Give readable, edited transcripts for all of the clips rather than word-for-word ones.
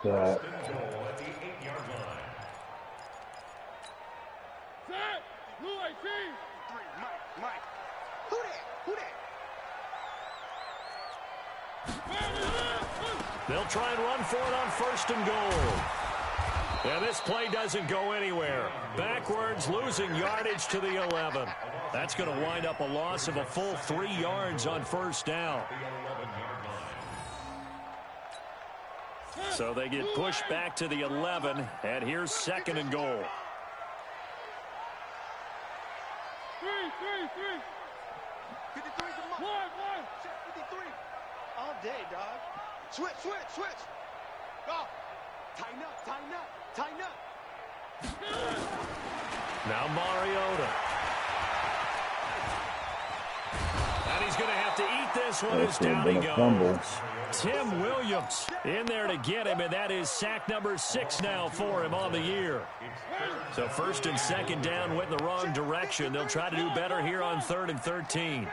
That. They'll try and run for it on first and goal. And this play doesn't go anywhere. Backwards, losing yardage to the 11. That's going to wind up a loss of a full 3 yards on first down. So they get pushed back to the 11, and here's second and goal. 53's a month. Check 53. All day, dog. Switch. Go. Tighten up. Now Mariota. And he's going to have to eat this one as down he goes. Tim Williams in there to get him, and that is sack number 6 now for him on the year. So first and second down went in the wrong direction. They'll try to do better here on 3rd and 13.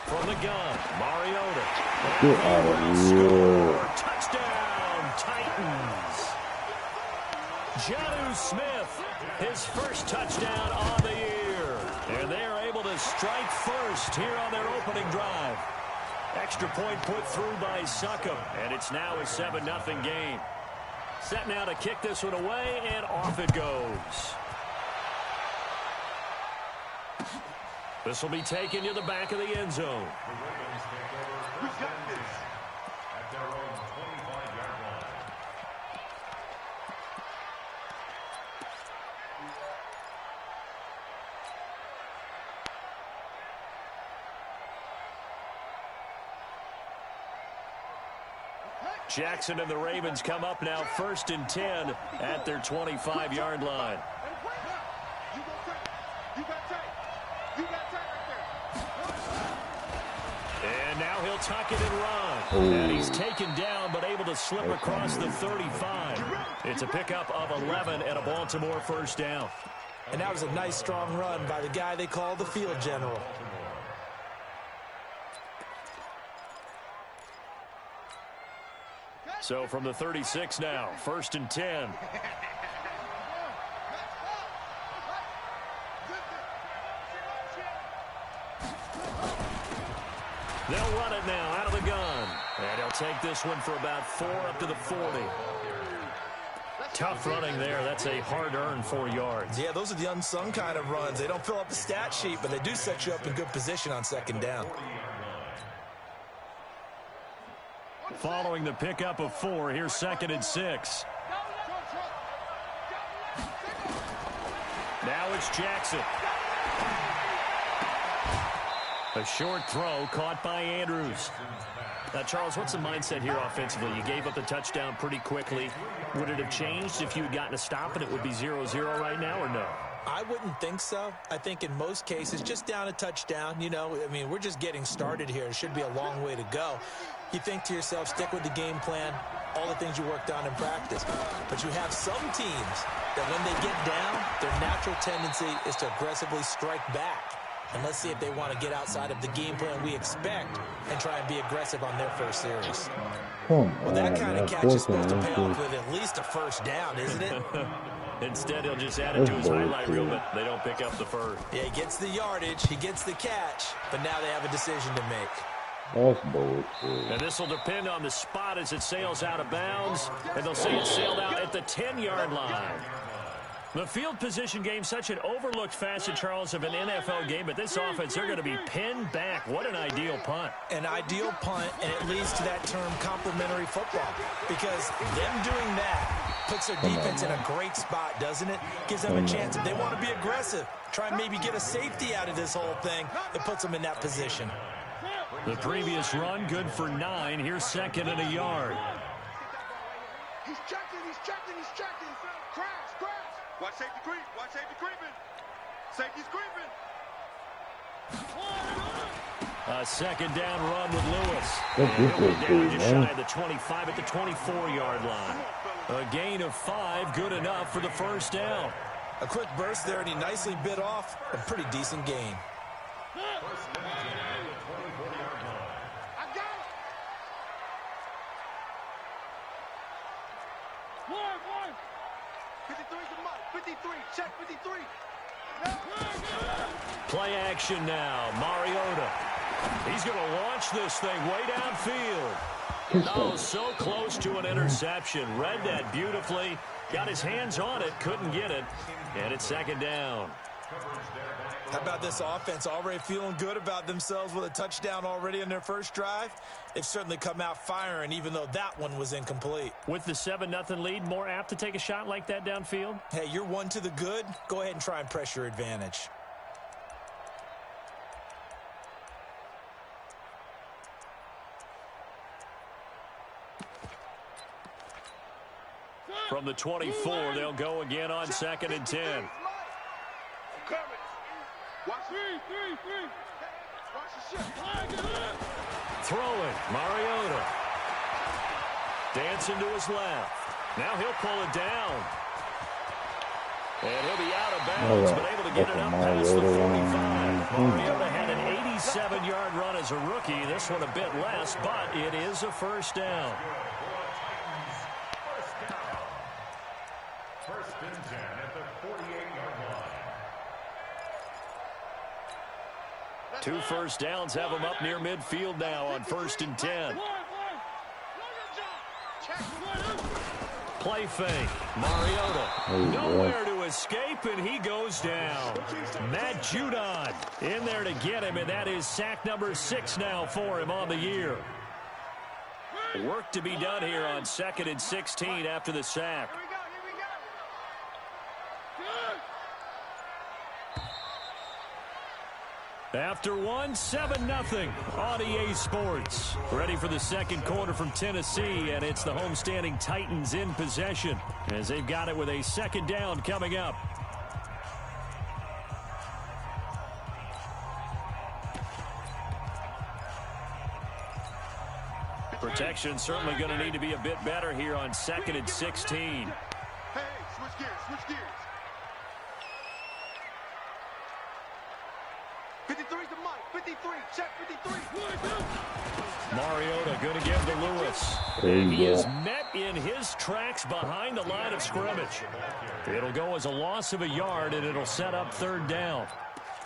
From the gun, Mariota. Score. Touchdown, Titans. Jonnu Smith, his first touchdown on the year. And they are able to strike first here on their opening drive. Extra point put through by Succop, and it's now a 7-0 game. Set now to kick this one away, and off it goes. This will be taken to the back of the end zone. We got this. At their own 25-yard line. Jackson and the Ravens come up now 1st and 10 at their 25-yard line. And now he'll tuck it and run. And he's taken down but able to slip across the 35. It's a pickup of 11 and a Baltimore first down. And that was a nice strong run by the guy they call the field general. So from the 36 now, 1st and 10. They'll run it now out of the gun. And he'll take this one for about 4 up to the 40. Tough running there. That's a hard-earned 4 yards. Yeah, those are the unsung kind of runs. They don't fill up the stat sheet, but they do set you up in good position on second down. Following the pickup of 4, here's 2nd and 6. Now it's Jackson. A short throw caught by Andrews. Now, Charles, what's the mindset here offensively? You gave up the touchdown pretty quickly. Would it have changed if you had gotten a stop and it would be 0-0 right now, or no? I wouldn't think so. I think in most cases, just down a touchdown, you know, I mean, we're just getting started here. It should be a long way to go. You think to yourself, stick with the game plan, all the things you worked on in practice. But you have some teams that when they get down, their natural tendency is to aggressively strike back. And let's see if they want to get outside of the game plan we expect and try and be aggressive on their first series. Well, that kind of catch is supposed to pay off with at least a first down, isn't it? Instead, he'll just add it to his highlight reel, but they don't pick up the first. Yeah, he gets the yardage, he gets the catch, but now they have a decision to make. That's bullshit. And this will depend on the spot as it sails out of bounds, and they'll say it sailed out at the 10-yard line. The field position game, such an overlooked facet, Charles, of an NFL game, but this offense, they're going to be pinned back. What an ideal punt. An ideal punt, and it leads to that term complementary football, because them doing that puts their defense in a great spot, doesn't it? Gives them a chance, if they want to be aggressive, try and maybe get a safety out of this whole thing, it puts them in that position. The previous run, good for 9. Here's 2nd and a yard. He's checking. Crash. Watch safety creep. Safety's creeping. A 2nd down run with Lewis. Down just shy of the 25 at the 24-yard line. A gain of 5, good enough for the first down. A quick burst there, and he nicely bit off a pretty decent gain. First and 10 at the 24-yard line. I got it. One. 53 to Mike. 53. Check 53. Play action now. Mariota. He's going to launch this thing way downfield. Oh, so close to an interception. Read that beautifully. Got his hands on it. Couldn't get it. And it's second down. How about this offense? Already feeling good about themselves with a touchdown already in their first drive. They've certainly come out firing, even though that one was incomplete. With the 7-0 lead, more apt to take a shot like that downfield? Hey, you're one to the good. Go ahead and try and press your advantage. From the 24, they'll go again on second and 10. Throwing, Mariota. Dancing to his left. Now he'll pull it down. And he'll be out of bounds, but able to get it up past the 45. Mariota had an 87-yard run as a rookie. This one a bit less, but it is a first down. First and 10 at the 48-yard line. 2 first downs have them up near midfield now on first and 10. Play fake. Mariota. Nowhere to escape, and he goes down. Matt Judon in there to get him, and that is sack number 6 now for him on the year. Work to be done here on second and 16 after the sack. After one, 7-0 on EA Sports. Ready for the second quarter from Tennessee, and it's the homestanding Titans in possession as they've got it with a second down coming up. Protection certainly going to need to be a bit better here on second and 16. Hey, switch gears. 53 to Mike. 53. Check 53. Mariota going to give to Lewis. And he is met in his tracks behind the line of scrimmage. It'll go as a loss of a yard, and it'll set up third down.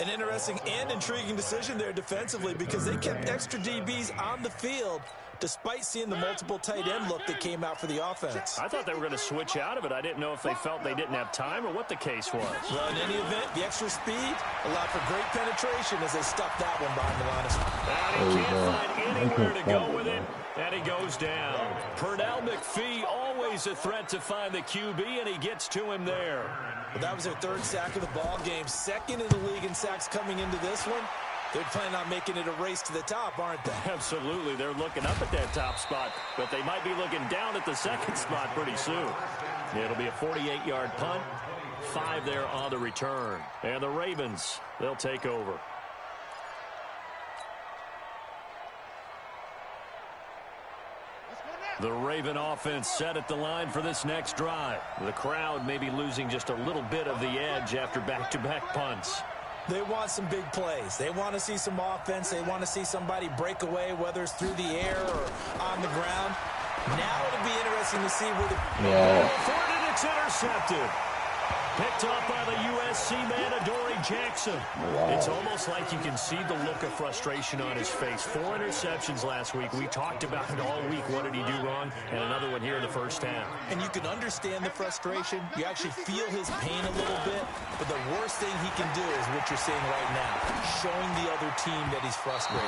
An interesting and intriguing decision there defensively because they kept extra DBs on the field despite seeing the multiple tight end look that came out for the offense. I thought they were going to switch out of it. I didn't know if they felt they didn't have time or what the case was. Well, in any event, the extra speed allowed for great penetration as they stuffed that one behind the line of scrimmage. And he can't find anywhere to go with it, and he goes down. Pernell McPhee, always a threat to find the QB, and he gets to him there. Well, that was their third sack of the ball game. Second in the league in sacks coming into this one. They're planning on making it a race to the top, aren't they? Absolutely. They're looking up at that top spot, but they might be looking down at the second spot pretty soon. It'll be a 48-yard punt. 5 there on the return. And the Ravens, they'll take over. The Raven offense set at the line for this next drive. The crowd may be losing just a little bit of the edge after back-to-back punts. They want some big plays. They want to see some offense. They want to see somebody break away, whether it's through the air or on the ground. Now it'll be interesting to see where the... For it, and it's intercepted. Picked up by the USC man, Adoree Jackson. It's almost like you can see the look of frustration on his face. 4 interceptions last week. We talked about it all week. What did he do wrong? And another one here in the first half. And you can understand the frustration. You actually feel his pain a little bit. But the worst thing he can do is what you're seeing right now, showing the other team that he's frustrated.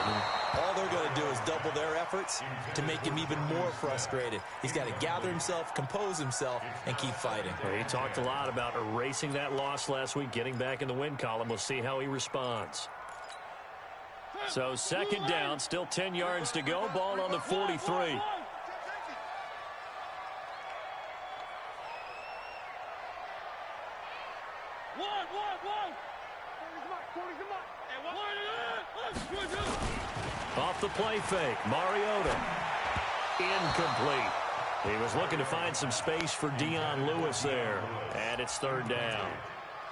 All they're going to do is double their efforts to make him even more frustrated. He's got to gather himself, compose himself, and keep fighting. Well, he talked a lot about erasing that loss last week, getting back in the win column. We'll see how he responds. So second down, still 10 yards to go. Ball on the 43. Off the play fake, Mariota. Incomplete. He was looking to find some space for Dion Lewis there. And it's third down.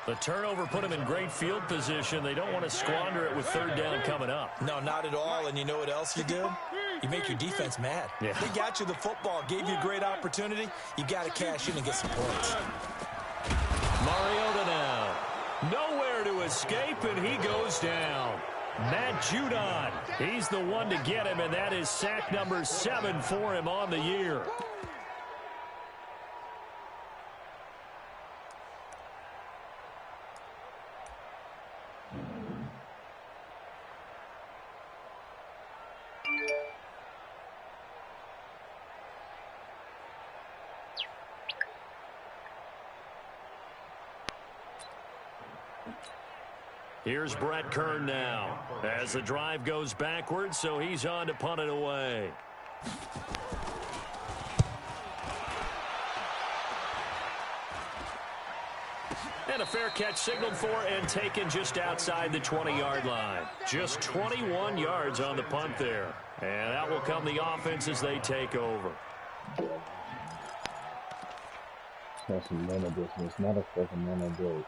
The turnover put them in great field position. They don't want to squander it with third down coming up. No, not at all. And you know what else you do? You make your defense mad. Yeah. They got you the football, gave you a great opportunity. You got to cash in and get some points. Mariota now. Nowhere to escape, and he goes down. Matt Judon, he's the one to get him, and that is sack number 7 for him on the year. Here's Brett Kern now as the drive goes backwards, so he's on to punt it away. And a fair catch signaled for and taken just outside the 20-yard line. Just 21 yards on the punt there. And out will come the offense as they take over. That's some mental business, not a fucking mental break.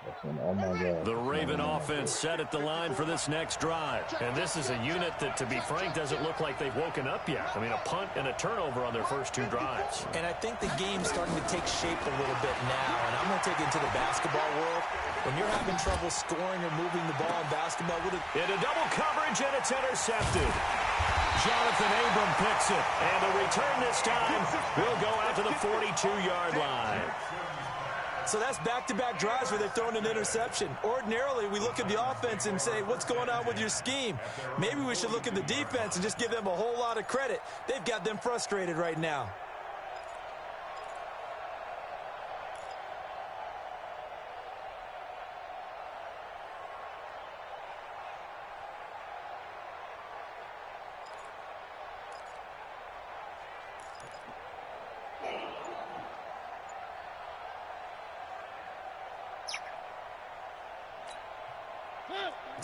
Oh my God. The Raven offense set at the line for this next drive. And this is a unit that, to be frank, doesn't look like they've woken up yet. I mean, a punt and a turnover on their first 2 drives. And I think the game's starting to take shape a little bit now. And I'm going to take it into the basketball world. When you're having trouble scoring or moving the ball in basketball, into double coverage, and it's intercepted. Jonathan Abram picks it. And the return this time will go out to the 42-yard line. So that's back-to-back drives where they're throwing an interception. Ordinarily, we look at the offense and say, what's going on with your scheme? Maybe we should look at the defense and just give them a whole lot of credit. They've got them frustrated right now.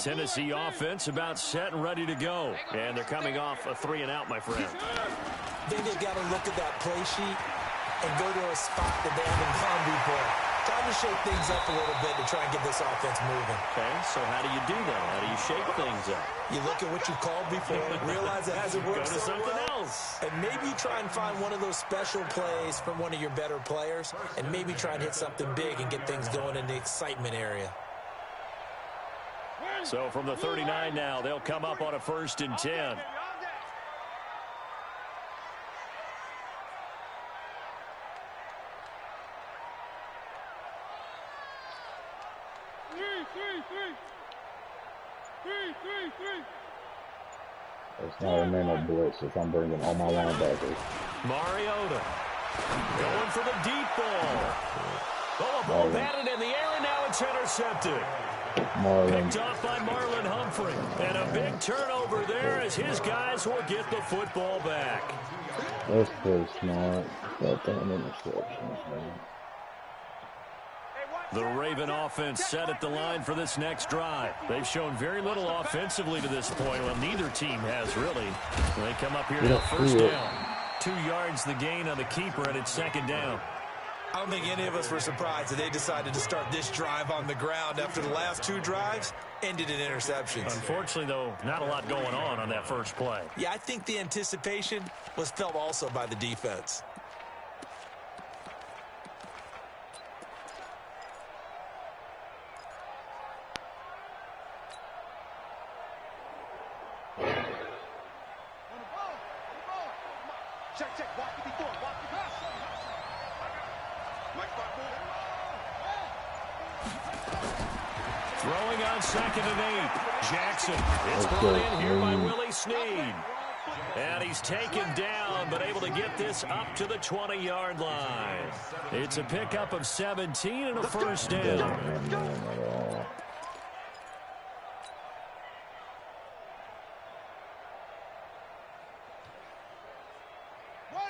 Tennessee offense about set and ready to go. And they're coming off a 3-and-out, my friend. I think they've got to look at that play sheet and go to a spot that they haven't gone before. Time to shake things up a little bit to try and get this offense moving. Okay, so how do you do that? How do you shake things up? You look at what you've called before, realize it hasn't worked Go to so something well, else. and maybe try and find one of those special plays from one of your better players, and maybe try and hit something big and get things going in the excitement area. So from the 39 now, they'll come up on a 1st and 10. It's not a mental blitz if I'm bringing all my linebackers. Mariota going for the deep ball. Oh, a ball batted in the air, and now it's intercepted. Picked off by Marlon Humphrey. And a big turnover there as his guys will get the football back. That's pretty smart. That damn interceptions, man. The Raven offense set at the line for this next drive. They've shown very little offensively to this point. Well, neither team has really. They come up here now, 1st down. 2 yards the gain on the keeper, and it's 2nd down. I don't think any of us were surprised that they decided to start this drive on the ground after the last 2 drives ended in interceptions. Unfortunately, though, not a lot going on that first play. Yeah, I think the anticipation was felt also by the defense. Check, check, walk 54, walk 54. Throwing on 2nd and 8. Jackson. It's brought in here by Willie Snead. And he's taken down, but able to get this up to the 20-yard line. It's a pickup of 17 and a 1st down.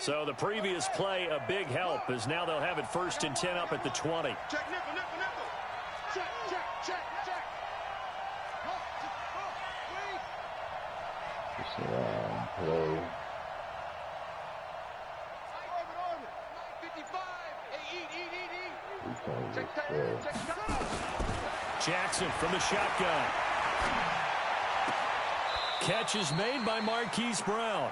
So the previous play, a big help, as now they'll have it 1st and 10 up at the 20. Check, nickel, nickel, nickel. Check, check, check, check. Play. 55. Hey, eat. Jackson from the shotgun. Catch is made by Marquise Brown.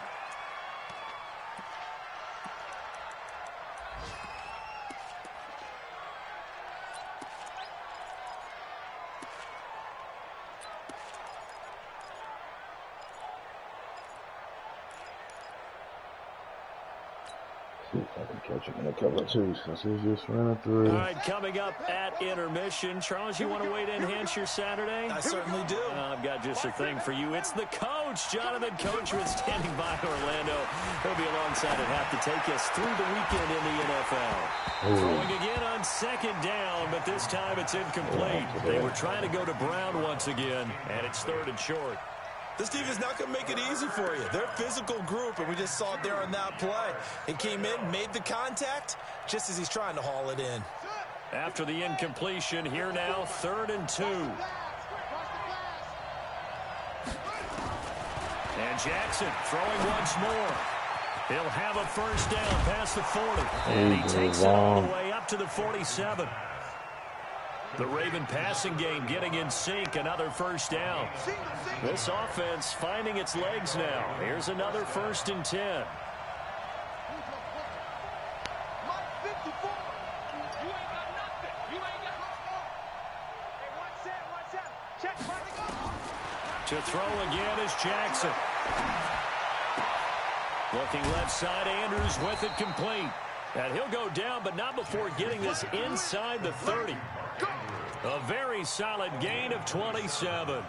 See if I can catch him in a cover two since he's just running through. All right, coming up at intermission. Charles, you want a way to enhance your Saturday? I certainly do. I've got just a thing for you. It's the coach, Jonathan Coachman, standing by Orlando. He'll be alongside at half to take us through the weekend in the NFL. Throwing again on second down, but this time it's incomplete. They were trying to go to Brown once again, and it's 3rd and short. This team is not going to make it easy for you. They're a physical group, and we just saw it there on that play. He came in, made the contact, just as he's trying to haul it in. After the incompletion, here now, 3rd and 2. And Jackson throwing once more. He'll have a first down past the 40. And he takes it all the way up to the 47. The Raven passing game getting in sync, another first down. This offense finding its legs now. Here's another 1st and 10. To throw again is Jackson. Looking left side, Andrews with it complete. And he'll go down, but not before getting this inside the 30. A very solid gain of 27.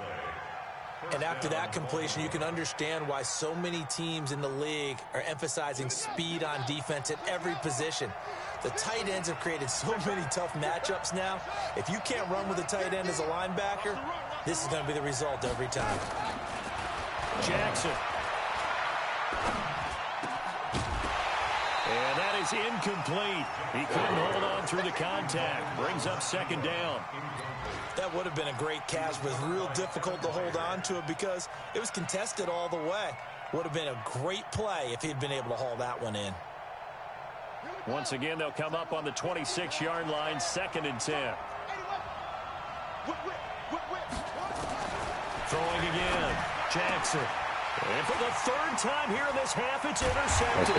And after that completion, you can understand why so many teams in the league are emphasizing speed on defense at every position. The tight ends have created so many tough matchups now. If you can't run with a tight end as a linebacker, this is going to be the result every time. Jackson. And that is incomplete. He couldn't hold on through the contact. Brings up 2nd down. That would have been a great catch, but it's real difficult to hold on to it because it was contested all the way. Would have been a great play if he'd been able to haul that one in. Once again, they'll come up on the 26-yard line, 2nd and 10. Throwing again, Jackson. And for the 3rd time here in this half, it's intercepted.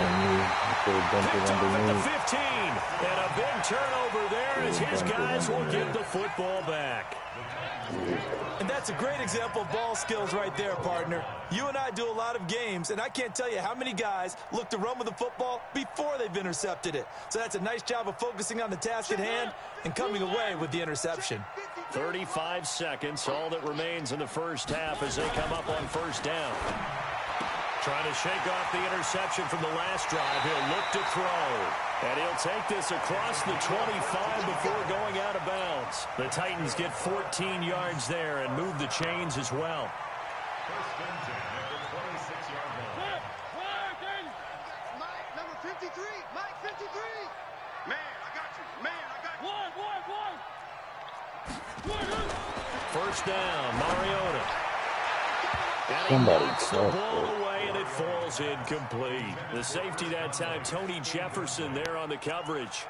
Picked off at the 15. And a big turnover there as his guys will get the football back. And that's a great example of ball skills right there, partner. You and I do a lot of games, and I can't tell you how many guys look to run with the football before they've intercepted it. So that's a nice job of focusing on the task at hand and coming away with the interception. 35 seconds, all that remains in the first half as they come up on 1st down. Trying to shake off the interception from the last drive. He'll look to throw. And he'll take this across the 25 before going out of bounds. The Titans get 14 yards there and move the chains as well. 1st and 10 at the 26-yard line. Mike, number 53. Mike, 53. Man, I got you. Man, I got you. One. 1st down, Mariota. And he Somebody knocks the close ball it. away, and it falls incomplete. The safety that time, Tony Jefferson there on the coverage.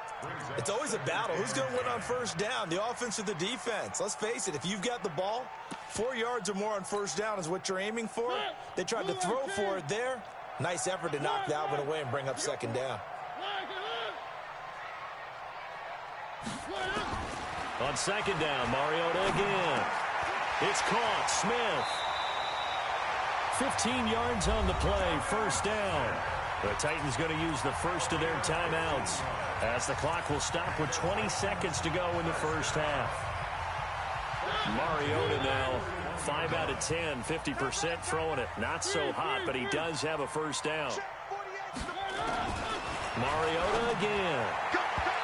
It's always a battle. Who's going to win on 1st down, the offense or the defense? Let's face it, if you've got the ball, 4 yards or more on 1st down is what you're aiming for. They tried to throw for it there. Nice effort to knock that one away and bring up 2nd down. On 2nd down, Mariota again. It's caught. Smith. 15 yards on the play. 1st down. The Titans going to use the first of their timeouts as the clock will stop with 20 seconds to go in the first half. Mariota now 5 out of 10, 50% throwing it. Not so hot, but he does have a 1st down. Mariota again.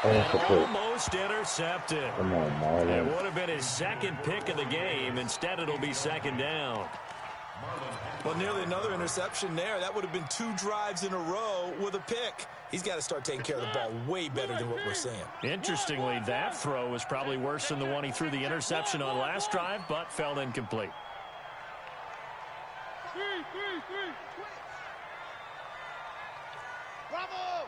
And almost intercepted. Come on, Marlon. It would have been his 2nd pick of the game. Instead, it'll be 2nd down. Well, nearly another interception there. That would have been 2 drives in a row with a pick. He's got to start taking care of the ball way better than what we're seeing. Interestingly, that throw was probably worse than the one he threw the interception on last drive, but fell incomplete. Bravo!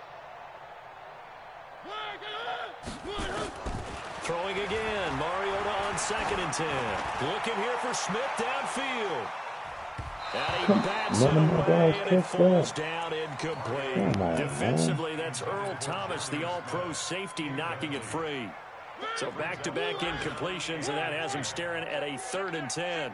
Throwing again. Mariota on 2nd and 10. Looking here for Smith downfield. And he bats it away, and it falls down incomplete. Defensively, that's Earl Thomas, the all-pro safety, knocking it free. So back-to-back incompletions, and that has him staring at a 3rd and 10.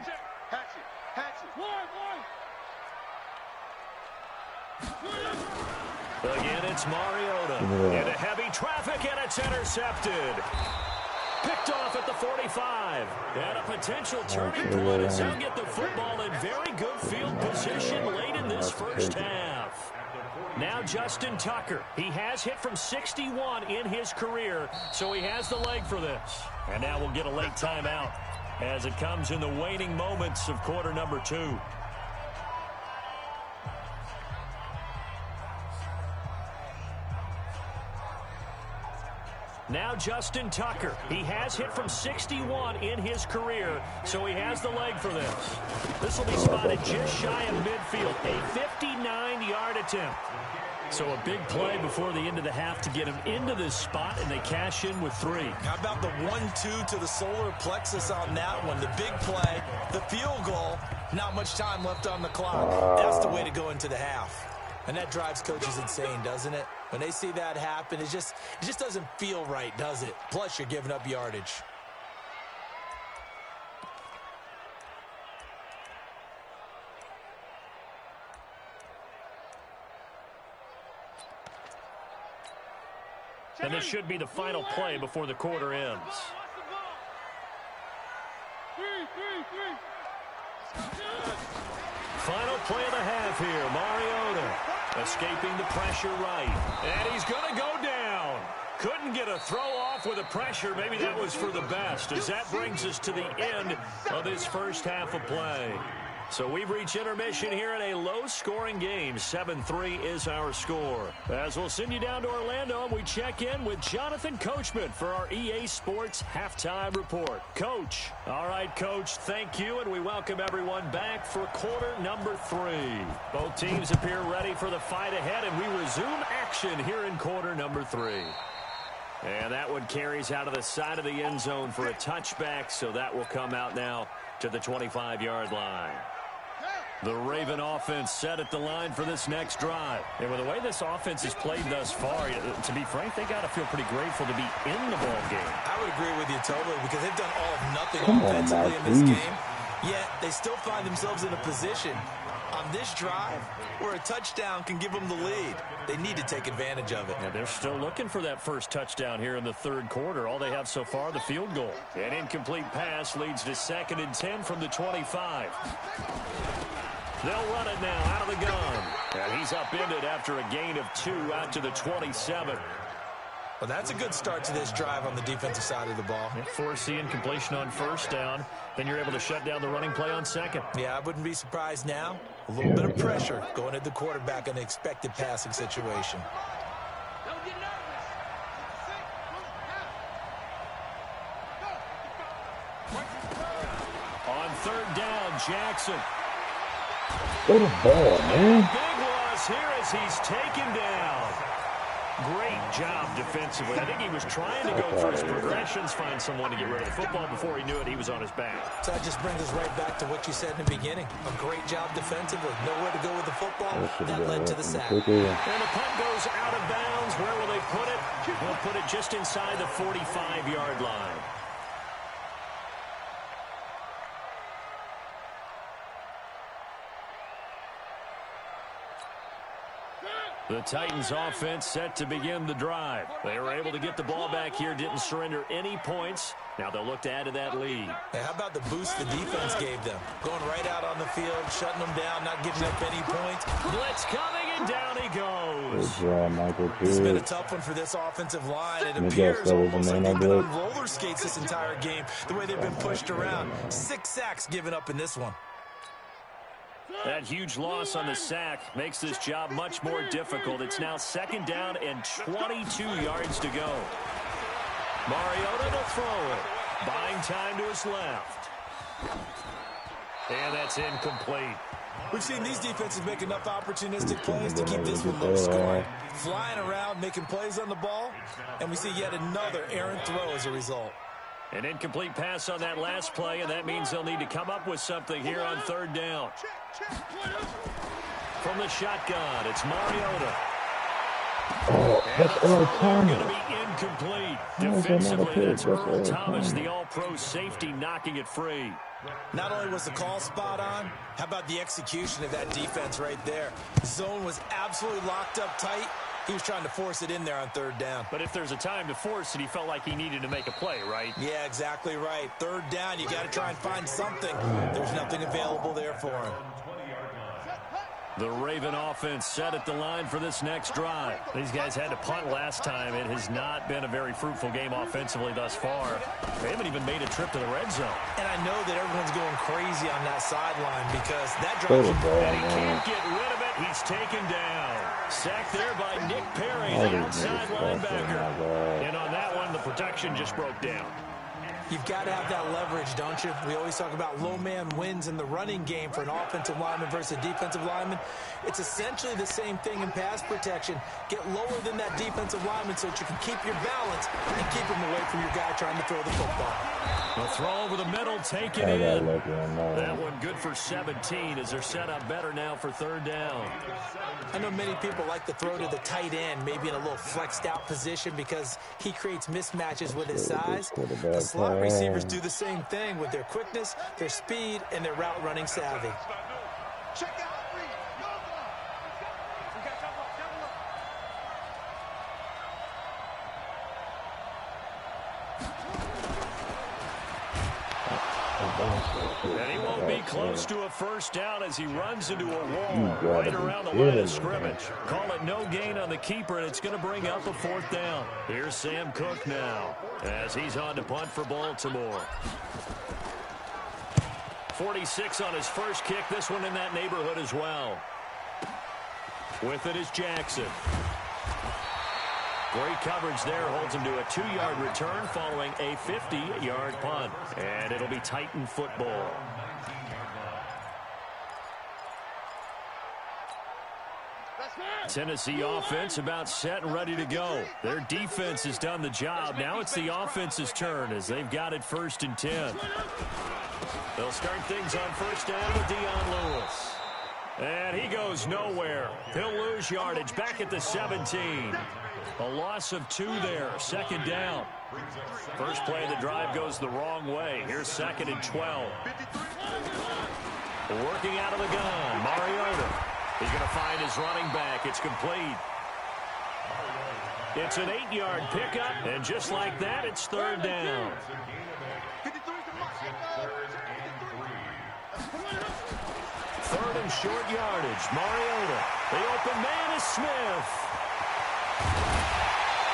Again, it's Mariota. Into heavy traffic, and it's intercepted. Picked off at the 45. And a potential turning point as he'll get the football in very good field position late in this first half. Now Justin Tucker. He has hit from 61 in his career, so he has the leg for this. And now we'll get a late timeout as it comes in the waning moments of quarter number 2. Now Justin Tucker. He has hit from 61 in his career, so he has the leg for this. This will be spotted just shy of midfield, a 59-yard attempt. So a big play before the end of the half to get him into this spot, and they cash in with 3. How about the 1-2 to the solar plexus on that one? The big play, the field goal, not much time left on the clock. That's the way to go into the half. And that drives coaches insane, doesn't it? When they see that happen, it just doesn't feel right, does it? Plus, you're giving up yardage. And this should be the final play before the quarter ends. Final play of the half here. Mariota escaping the pressure right. And he's going to go down. Couldn't get a throw off with the pressure. Maybe that was for the best, as that brings us to the end of this first half of play. So we've reached intermission here in a low-scoring game. 7-3 is our score. As we'll send you down to Orlando, and we check in with Jonathan Coachman for our EA Sports Halftime Report. Coach. All right, Coach, thank you, and we welcome everyone back for quarter number 3. Both teams appear ready for the fight ahead, and we resume action here in quarter number 3. And that one carries out of the side of the end zone for a touchback, so that will come out now to the 25-yard line. The Raven offense set at the line for this next drive. And with the way this offense has played thus far, to be frank, they got to feel pretty grateful to be in the ball game. I would agree with you totally, because they've done all of nothing offensively in this game. Yet they still find themselves in a position on this drive where a touchdown can give them the lead. They need to take advantage of it. Yeah, they're still looking for that first touchdown here in the third quarter. All they have so far, the field goal. An incomplete pass leads to 2nd and 10 from the 25. They'll run it now out of the gun. And he's upended after a gain of 2 out to the 27. Well, that's a good start to this drive on the defensive side of the ball. Force the incompletion on first down. Then you're able to shut down the running play on second. Yeah, I wouldn't be surprised now. A little bit of pressure going at the quarterback in an expected passing situation. On 3rd down, Jackson. Go to ball, man. Big loss here as he's taken down. Great job defensively. I think he was trying to go through his progressions, find someone to get rid of the football. Before he knew it, he was on his back. So that just brings us right back to what you said in the beginning. A great job defensively. Nowhere to go with the football. That led to the sack. And the punt goes out of bounds. Where will they put it? They'll put it just inside the 45-yard line. The Titans offense set to begin the drive. They were able to get the ball back here, didn't surrender any points. Now they'll look to add to that lead. Hey, how about the boost the defense gave them? Going right out on the field, shutting them down, not giving up any points. Blitz coming, and down he goes. Good job, Michael. It's been a tough one for this offensive line. It appears almost like they've been on roller skates this entire game, the way they've been pushed around. 6 sacks given up in this one. That huge loss on the sack makes this job much more difficult. It's now 2nd down and 22 yards to go. Mariota to throw it. Buying time to his left. And that's incomplete. We've seen these defenses make enough opportunistic plays to keep this one low scoring. Flying around, making plays on the ball, and we see yet another errant throw as a result. An incomplete pass on that last play, and that means they'll need to come up with something here on third down. From the shotgun, it's Mariota. Oh, that's Earl Going to Thomas. be incomplete. How is that not a Defensively, pick? that's That's Earl Earl Thomas, Thomas. the all-pro safety, knocking it free. Not only was the call spot on, how about the execution of that defense right there? Zone was absolutely locked up tight. He was trying to force it in there on third down. But if there's a time to force it, he felt like he needed to make a play, right? Yeah, exactly right. Third down, you got to try and find something. There's nothing available there for him. The Raven offense set at the line for this next drive. These guys had to punt last time. It has not been a very fruitful game offensively thus far. They haven't even made a trip to the red zone. And I know that everyone's going crazy on that sideline because that Throw drives the him. ball, And he man. can't get rid of it. He's taken down. Sacked there by Nick Perry, All the these outside niggas suck, oh linebacker. my God. And on that one, the protection just broke down. You've got to have that leverage, don't you? We always talk about low man wins in the running game for an offensive lineman versus a defensive lineman. It's essentially the same thing in pass protection. Get lower than that defensive lineman so that you can keep your balance and keep him away from your guy trying to throw the football. The throw over the middle, taken I got in. lucky on that That one. one good for 17 as they're set up better now for third down. I know many people like to throw to the tight end, maybe in a little flexed out position because he creates mismatches with his size. The slot receivers do the same thing with their quickness, their speed, and their route running savvy. Check out three. Go, And he won't be close to a first down as he runs into a wall right around the line of scrimmage. Call it no gain on the keeper, and it's going to bring up a fourth down. Here's Sam Cook now as he's on to punt for Baltimore. 46 on his first kick. This one in that neighborhood as well. With it is Jackson. Great coverage there. Holds him to a 2-yard return following a 50-yard punt. And it'll be Titan football. Tennessee offense about set and ready to go. Their defense has done the job. Now it's the offense's turn as they've got it 1st and 10. They'll start things on first down with Dion Lewis. And he goes nowhere. He'll lose yardage back at the 17. A loss of 2 there. 2nd down. First play of the drive goes the wrong way. Here's 2nd and 12. Working out of the gun, Mariota. He's going to find his running back. It's complete. It's an 8-yard pickup, and just like that, it's 3rd down. 3rd and short yardage. Mariota. The open man is Smith.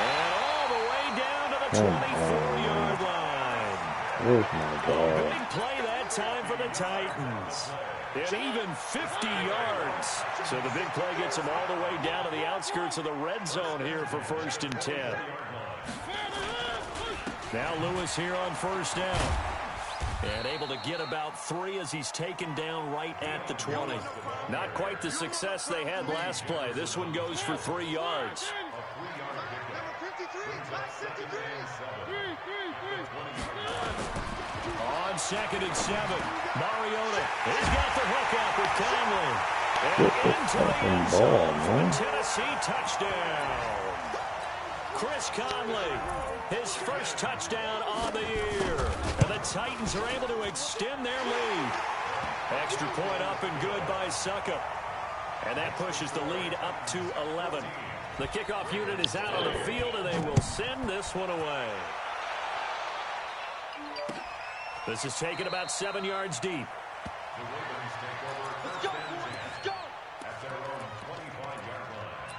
And all the way down to the 24-yard line. Oh my God. Big play that time for the Titans. And even 50 yards. So the big play gets them all the way down to the outskirts of the red zone here for 1st and 10. Now Lewis here on first down. And able to get about 3 as he's taken down right at the 20. Not quite the success they had last play. This one goes for 3 yards. On 2nd and 7, Mariota. He's got the hook up with Conley. And into the end zone for a Tennessee touchdown. Chris Conley, his first touchdown on the year. And the Titans are able to extend their lead. Extra point up and good by Suckup. And that pushes the lead up to 11. The kickoff unit is out on the field, and they will send this one away. This is taken about 7 yards deep. Let's go, boys. Let's go. At their own 25-yard line.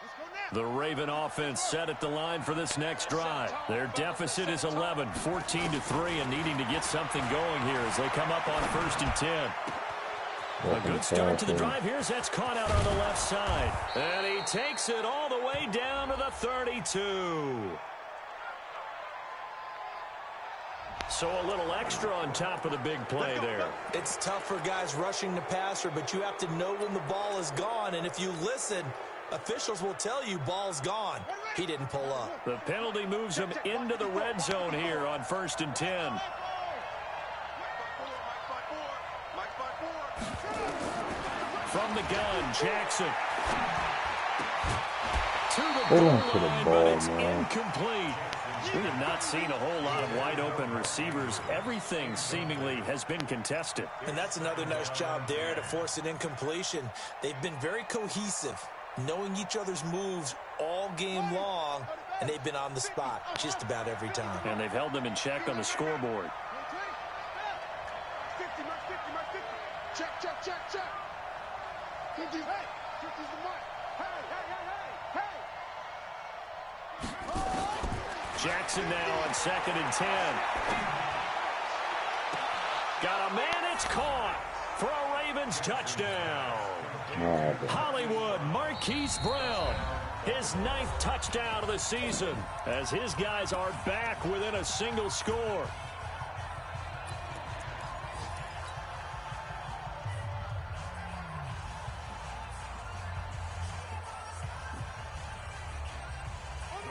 Let's go now. The Raven offense set at the line for this next drive. Their deficit is 11, 14-3, and needing to get something going here as they come up on 1st and 10. A good start to the drive. Here's that's caught out on the left side. And he takes it all the way down to the 32. So a little extra on top of the big play there. It's tough for guys rushing the passer, but you have to know when the ball is gone. And if you listen, officials will tell you ball's gone. He didn't pull up. The penalty moves him into the red zone here on 1st and 10. From the gun, Jackson. To the goal line, but it's incomplete. We have not seen a whole lot of wide-open receivers. Everything seemingly has been contested. And that's another nice job there to force an incompletion. They've been very cohesive, knowing each other's moves all game long, and they've been on the spot just about every time. And they've held them in check on the scoreboard. Check. Jackson now on 2nd and 10. Got a man, it's caught for a Ravens touchdown. Hollywood Marquise Brown, his 9th touchdown of the season as his guys are back within a single score.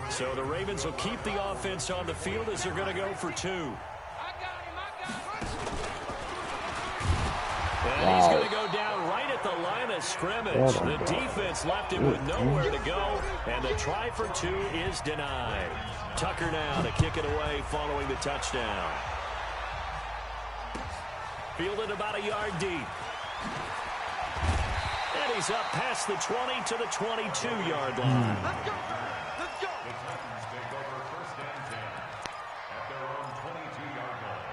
So the Ravens will keep the offense on the field as they're going to go for 2. And he's going to go down right at the line of scrimmage. The defense left him with nowhere to go, and the try for 2 is denied. Tucker now to kick it away following the touchdown. Fielded about a yard deep. And he's up past the 20 to the 22-yard line. Let's go. The Titans take over 1st and 10 at their own 22-yard line.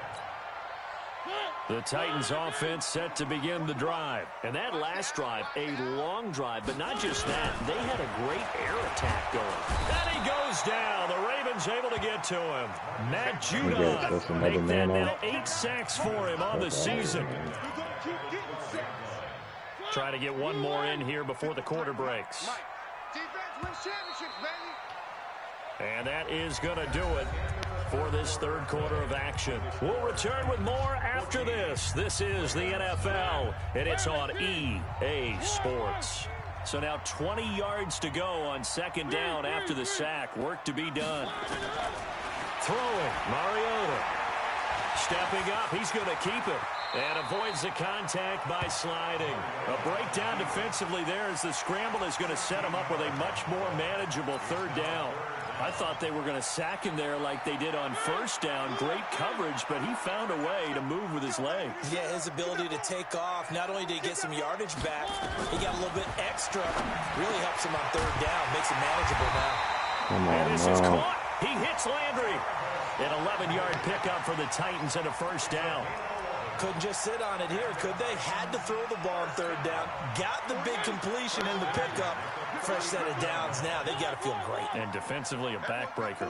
The Titans offense set to begin the drive. And that last drive, a long drive, but not just that. They had a great air attack going. And he goes down. The Ravens able to get to him. Matt Judon make that now 8 sacks for him on the season. Try to get one more in here before the quarter breaks. Defense wins championships, baby. And that is going to do it for this 3rd quarter of action. We'll return with more after this. This is the NFL, and it's on EA Sports. So now 20 yards to go on 2nd down after the sack. Work to be done. Throwing, Mariota. Stepping up, he's going to keep it. And avoids the contact by sliding. A breakdown defensively there as the scramble is going to set him up with a much more manageable 3rd down. I thought they were going to sack him there like they did on 1st down. Great coverage, but he found a way to move with his legs. Yeah, his ability to take off, not only did he get some yardage back, he got a little bit extra. Really helps him on 3rd down, makes it manageable now. And this is caught. He hits Landry. An 11-yard pickup for the Titans and a 1st down. Couldn't just sit on it here, could they? Had to throw the ball on 3rd down. Got the big completion in the pickup. Fresh set of downs now. They got to feel great. And defensively, a backbreaker.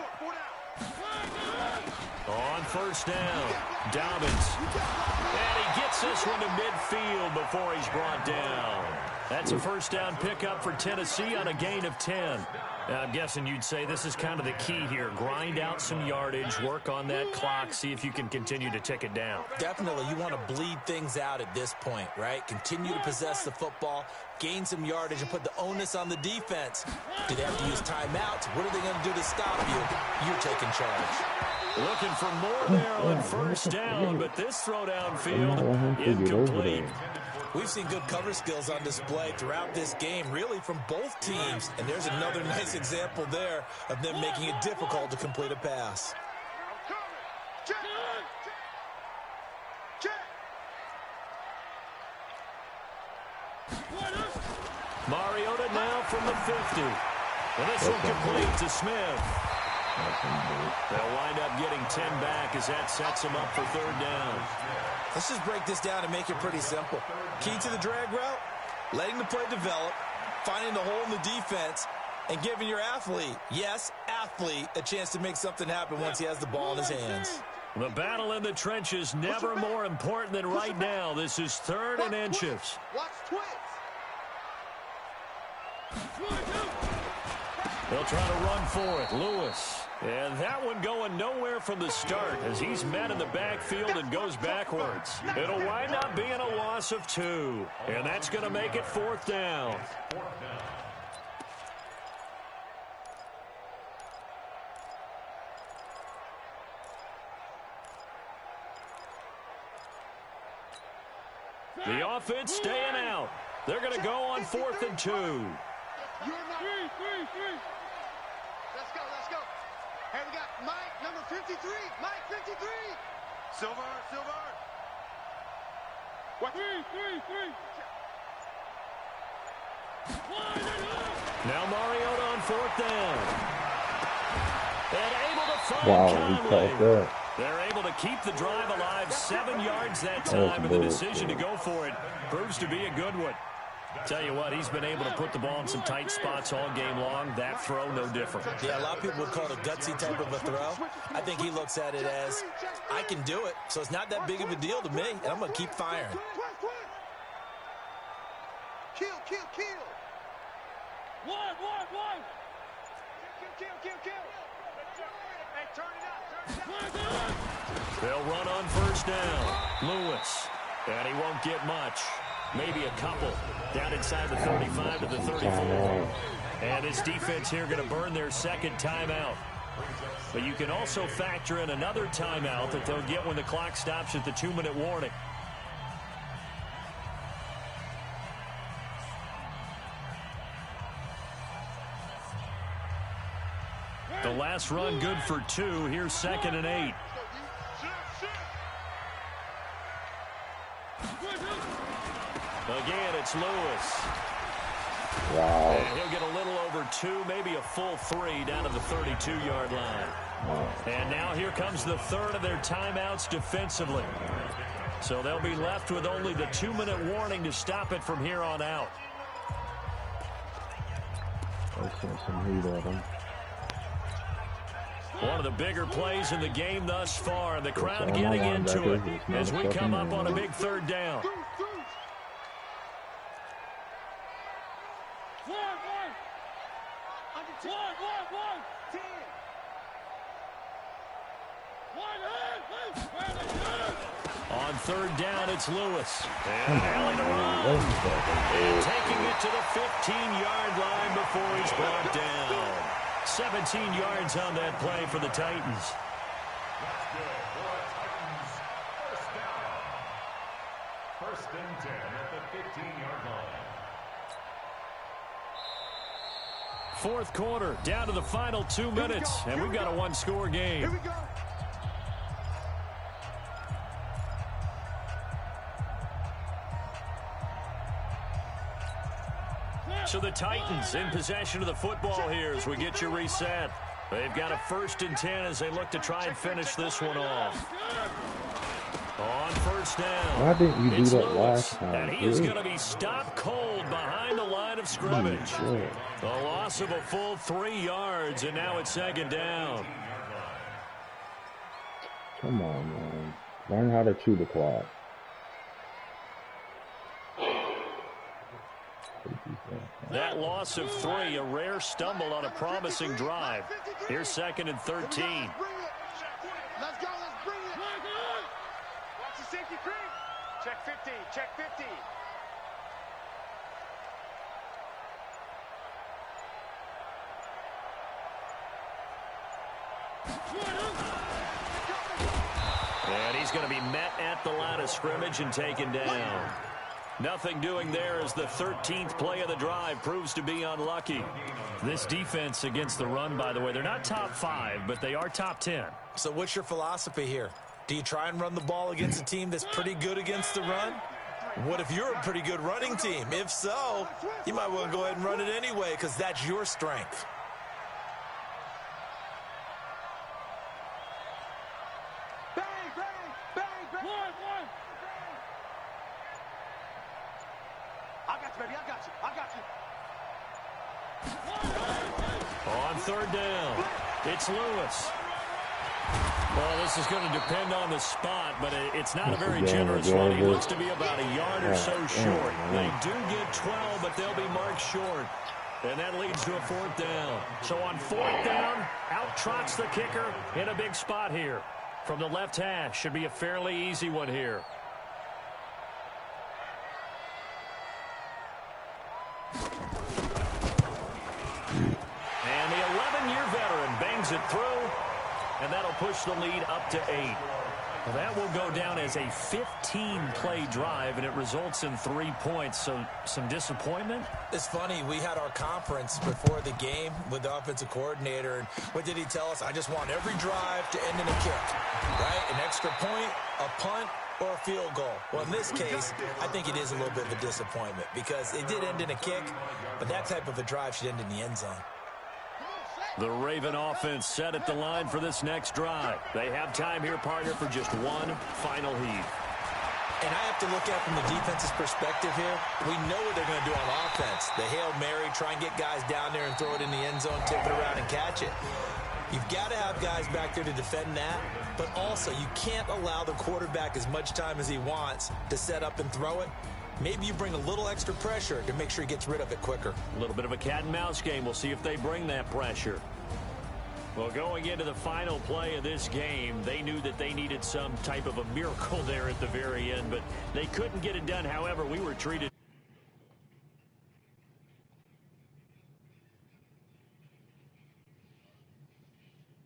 On 1st down, Dobbins. And he gets this one to midfield before he's brought down. That's a 1st down pickup for Tennessee on a gain of 10. Now, I'm guessing you'd say this is kind of the key here. Grind out some yardage, work on that clock, see if you can continue to tick it down. Definitely. You want to bleed things out at this point, right? Continue to possess the football, gain some yardage, and put the onus on the defense. Do they have to use timeouts? What are they going to do to stop you? You're taking charge. Looking for more there on 1st down, but this throw downfield incomplete. We've seen good cover skills on display throughout this game, really from both teams. And there's another nice example there of them making it difficult to complete a pass. Mariota now from the 50. And this one complete to Smith. They'll wind up getting 10 back as that sets them up for 3rd down. Let's just break this down and make it pretty simple. Key to the drag route, letting the play develop, finding the hole in the defense, and giving your athlete, yes, athlete, a chance to make something happen once he has the ball in his hands. The battle in the trenches never more important than right now. This is 3rd and inches. Watch twins. They'll try to run for it. Lewis. And that one going nowhere from the start as he's met in the backfield and goes backwards. It'll wind up being a loss of 2. And that's going to make it 4th down. The offense staying out. They're going to go on 4th and 2. Let's go, let's go. Hey, we got Mike, number 53. Mike, 53. Silver. What? 3. Now Mariota on 4th down. And able to find Wow, he Conley. caught that. They're able to keep the drive alive, 7 yards that time, and the decision to go for it proves to be a good one. Tell you what, he's been able to put the ball in some tight spots all game long. That throw, no different. Yeah, a lot of people would call it a gutsy type of a throw. I think he looks at it as, I can do it, so it's not that big of a deal to me, and I'm going to keep firing. Kill. One. Kill. Hey, turn it up. They'll run on 1st down. Lewis. And he won't get much. Maybe a couple. Down inside the 35 to the 34. And this defense here going to burn their 2nd timeout. But you can also factor in another timeout that they'll get when the clock stops at the 2-minute warning. The last run good for 2. Here's 2nd and 8. Again, it's Lewis. Wow. And he'll get a little over 2, maybe a full 3 down to the 32-yard line. And now here comes the 3rd of their timeouts defensively. So they'll be left with only the 2-minute warning to stop it from here on out. I sent some heat at him. One of the bigger plays in the game thus far, and the crowd getting into it as we come up on a big 3rd down. On 3rd down, it's Lewis. And Allen to run. And taking it to the 15-yard line before he's brought down. 17 yards on that play for the Titans. That's good for Titans. 1st down. 1st and 10 at the 15-yard line. 4th quarter, down to the final 2 minutes, and we've got a 1-score game. Here we go. So the Titans in possession of the football here as we get you reset. They've got a 1st and 10 as they look to try and finish this one off. On 1st down. Why didn't you do it's that Lewis, last time? and he is going to be stopped cold behind the line of scrimmage. A loss of a full 3 yards, and now it's 2nd down. Come on, man. Learn how to chew the clock. That loss of 3, a rare stumble on a promising drive. Here's 2nd and 13. Let's go, let's bring it. Watch the safety creep. Check 50, check 50. And he's going to be met at the line of scrimmage and taken down. Nothing doing there as the 13th play of the drive proves to be unlucky. This defense against the run, by the way, they're not top 5, but they are top 10. So what's your philosophy here? Do you try and run the ball against a team that's pretty good against the run? What if you're a pretty good running team? If so, you might want to go ahead and run it anyway because that's your strength. Bang, bang, bang, bang. One. I got you, baby, I got you. On 3rd down, it's Lewis. Well, this is going to depend on the spot, but it's not a very generous one. He looks to be about a yard or so short. They do get 12, but they'll be marked short. And that leads to a 4th down. So on 4th down, out trots the kicker in a big spot here. From the left hash, should be a fairly easy one here. And the 11-year veteran bangs it through, and that'll push the lead up to 8. Well, that will go down as a 15-play drive, and it results in 3 points. So some disappointment? It's funny. We had our conference before the game with the offensive coordinator, and what did he tell us? I just want every drive to end in a kick, right? An extra point, a punt, or a field goal. Well, in this case, I think it is a little bit of a disappointment because it did end in a kick, but that type of a drive should end in the end zone. The Raven offense set at the line for this next drive. They have time here, partner, for just one final heave. And I have to look at it from the defense's perspective here. We know what they're going to do on offense. The Hail Mary, try and get guys down there and throw it in the end zone, tip it around and catch it. You've got to have guys back there to defend that, but also you can't allow the quarterback as much time as he wants to set up and throw it. Maybe you bring a little extra pressure to make sure he gets rid of it quicker. A little bit of a cat and mouse game. We'll see if they bring that pressure. Well, going into the final play of this game, they knew that they needed some type of a miracle there at the very end, but they couldn't get it done. However, we were treated